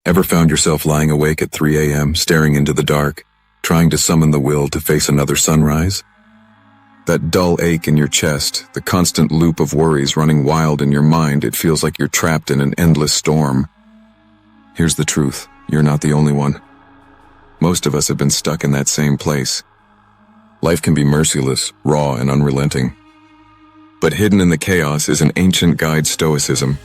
Ever found yourself lying awake at 3 a.m., staring into the dark, trying to summon the will to face another sunrise? That dull ache in your chest, the constant loop of worries running wild in your mind, it feels like you're trapped in an endless storm. Here's the truth, you're not the only one. Most of us have been stuck in that same place. Life can be merciless, raw, and unrelenting. But hidden in the chaos is an ancient guide, Stoicism.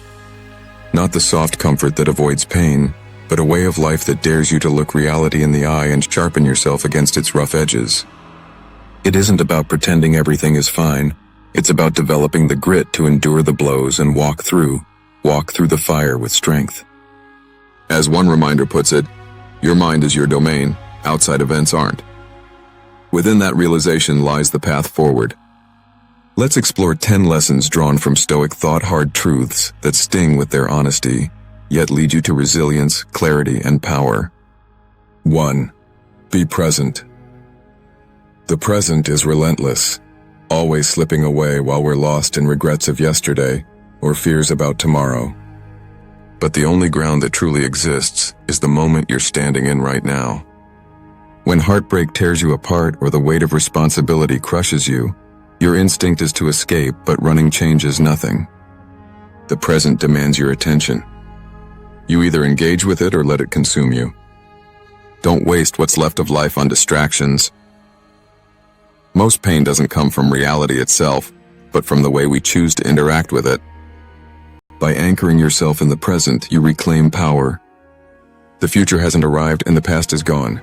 Not the soft comfort that avoids pain, but a way of life that dares you to look reality in the eye and sharpen yourself against its rough edges. It isn't about pretending everything is fine. It's about developing the grit to endure the blows and walk through the fire with strength. As one reminder puts it, your mind is your domain, outside events aren't. Within that realization lies the path forward. Let's explore 10 lessons drawn from Stoic thought, hard truths that sting with their honesty, yet lead you to resilience, clarity, and power. 1. Be present. The present is relentless, always slipping away while we're lost in regrets of yesterday or fears about tomorrow. But the only ground that truly exists is the moment you're standing in right now. When heartbreak tears you apart or the weight of responsibility crushes you, your instinct is to escape, but running changes nothing. The present demands your attention. You either engage with it or let it consume you. Don't waste what's left of life on distractions. Most pain doesn't come from reality itself, but from the way we choose to interact with it. By anchoring yourself in the present, you reclaim power. The future hasn't arrived and the past is gone.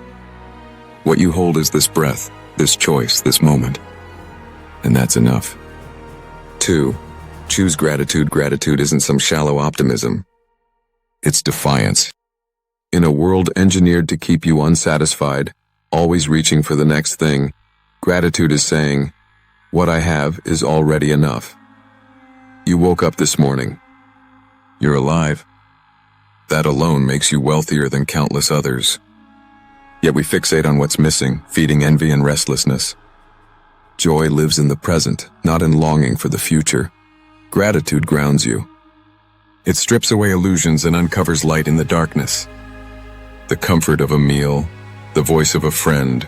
What you hold is this breath, this choice, this moment. And that's enough. 2. Choose gratitude. Gratitude isn't some shallow optimism. It's defiance. In a world engineered to keep you unsatisfied, always reaching for the next thing, gratitude is saying, what I have is already enough. You woke up this morning. You're alive. That alone makes you wealthier than countless others. Yet we fixate on what's missing, feeding envy and restlessness. Joy lives in the present, not in longing for the future. Gratitude grounds you. It strips away illusions and uncovers light in the darkness. The comfort of a meal, the voice of a friend,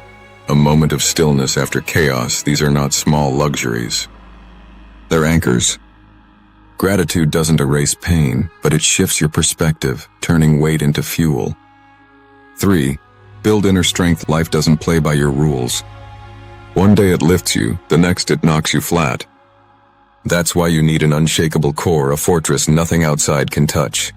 a moment of stillness after chaos, these are not small luxuries. They're anchors. Gratitude doesn't erase pain, but it shifts your perspective, turning weight into fuel. 3. Build inner strength. Life doesn't play by your rules. One day it lifts you, the next it knocks you flat. That's why you need an unshakable core, a fortress nothing outside can touch.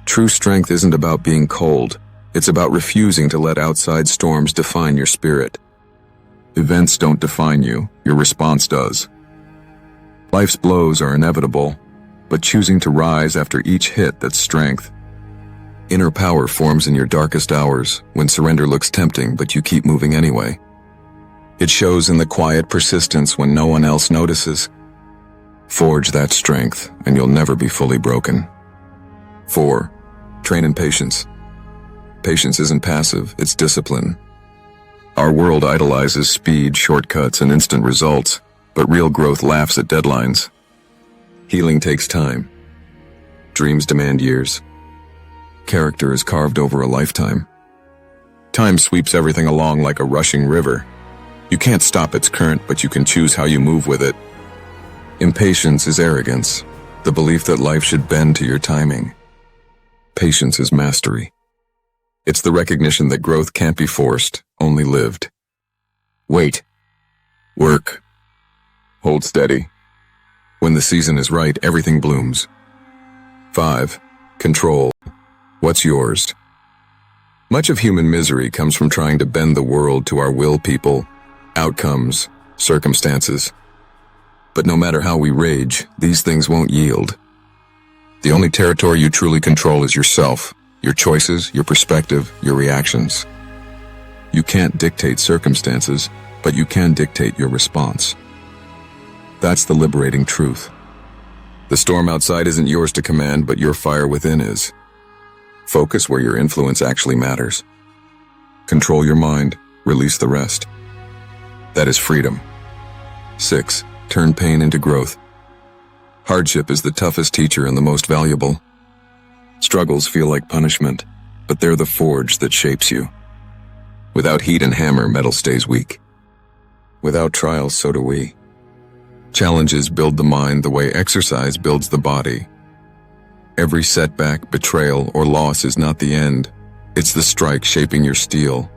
True strength isn't about being cold. It's about refusing to let outside storms define your spirit. Events don't define you, your response does. Life's blows are inevitable, but choosing to rise after each hit, that's strength. Inner power forms in your darkest hours, when surrender looks tempting but you keep moving anyway. It shows in the quiet persistence when no one else notices. Forge that strength, and you'll never be fully broken. 4. Train in patience. Patience isn't passive, it's discipline. Our world idolizes speed, shortcuts, and instant results, but real growth laughs at deadlines. Healing takes time. Dreams demand years. Character is carved over a lifetime. Time sweeps everything along like a rushing river. You can't stop its current, but you can choose how you move with it. Impatience is arrogance, the belief that life should bend to your timing. Patience is mastery. It's the recognition that growth can't be forced, only lived. Wait. Work. Hold steady. When the season is right, everything blooms. 5. Control. What's yours? Much of human misery comes from trying to bend the world to our will, people, outcomes, circumstances. But no matter how we rage, these things won't yield. The only territory you truly control is yourself, your choices, your perspective, your reactions. You can't dictate circumstances, but you can dictate your response. That's the liberating truth. The storm outside isn't yours to command, but your fire within is. Focus where your influence actually matters. Control your mind, release the rest. That is freedom. 6. Turn pain into growth. Hardship is the toughest teacher and the most valuable. Struggles feel like punishment, but they're the forge that shapes you. Without heat and hammer, metal stays weak. Without trials, so do we. Challenges build the mind the way exercise builds the body. Every setback, betrayal, or loss is not the end. It's the strike shaping your steel.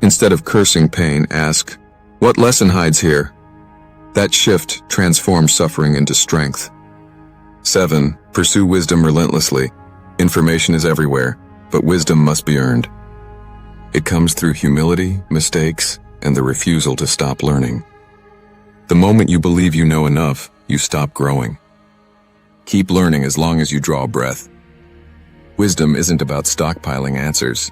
Instead of cursing pain, ask, what lesson hides here? That shift transforms suffering into strength. 7. Pursue wisdom relentlessly. Information is everywhere, but wisdom must be earned. It comes through humility, mistakes, and the refusal to stop learning. The moment you believe you know enough, you stop growing. Keep learning as long as you draw breath. Wisdom isn't about stockpiling answers.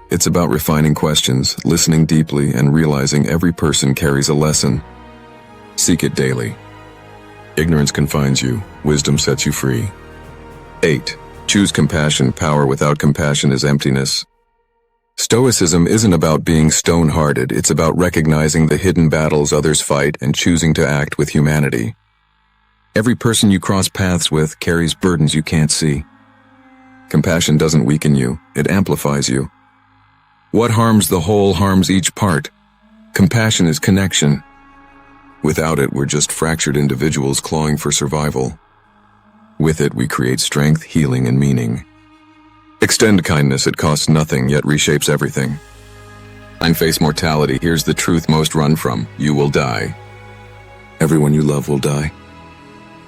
It's about refining questions, listening deeply, and realizing every person carries a lesson. Seek it daily. Ignorance confines you, wisdom sets you free. 8. Choose compassion. Power without compassion is emptiness. Stoicism isn't about being stone-hearted, it's about recognizing the hidden battles others fight and choosing to act with humanity. Every person you cross paths with carries burdens you can't see. Compassion doesn't weaken you, it amplifies you. What harms the whole harms each part. Compassion is connection. Without it, we're just fractured individuals clawing for survival. With it, we create strength, healing, and meaning. Extend kindness, it costs nothing, yet reshapes everything. And face mortality, here's the truth most run from. You will die. Everyone you love will die.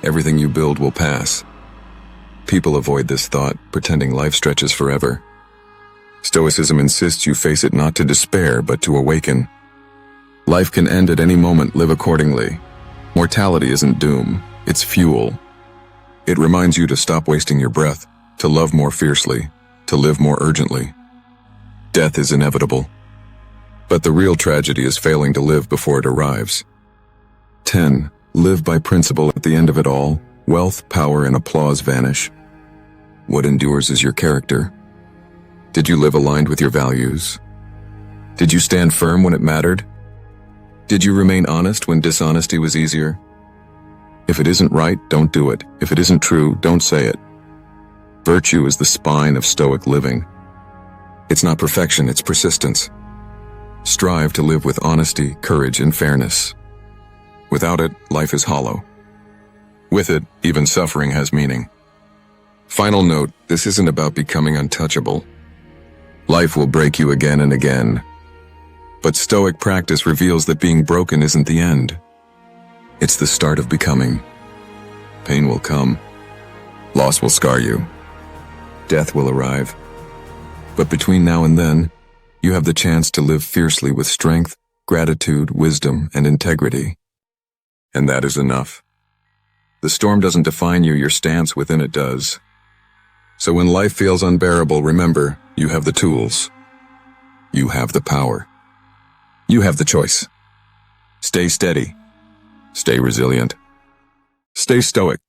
Everything you build will pass. People avoid this thought, pretending life stretches forever. Stoicism insists you face it not to despair, but to awaken. Life can end at any moment, live accordingly. Mortality isn't doom, it's fuel. It reminds you to stop wasting your breath, to love more fiercely, to live more urgently. Death is inevitable. But the real tragedy is failing to live before it arrives. 10. Live by principle. At the end of it all, wealth, power, and applause vanish. What endures is your character. Did you live aligned with your values? Did you stand firm when it mattered? Did you remain honest when dishonesty was easier? If it isn't right, don't do it. If it isn't true, don't say it. Virtue is the spine of Stoic living. It's not perfection, it's persistence. Strive to live with honesty, courage, and fairness. Without it, life is hollow. With it, even suffering has meaning. Final note, this isn't about becoming untouchable. Life will break you again and again. But Stoic practice reveals that being broken isn't the end. It's the start of becoming. Pain will come. Loss will scar you. Death will arrive. But between now and then, you have the chance to live fiercely with strength, gratitude, wisdom, and integrity. And that is enough. The storm doesn't define you, your stance within it does. So when life feels unbearable, remember, you have the tools. You have the power. You have the choice. Stay steady. Stay resilient. Stay stoic.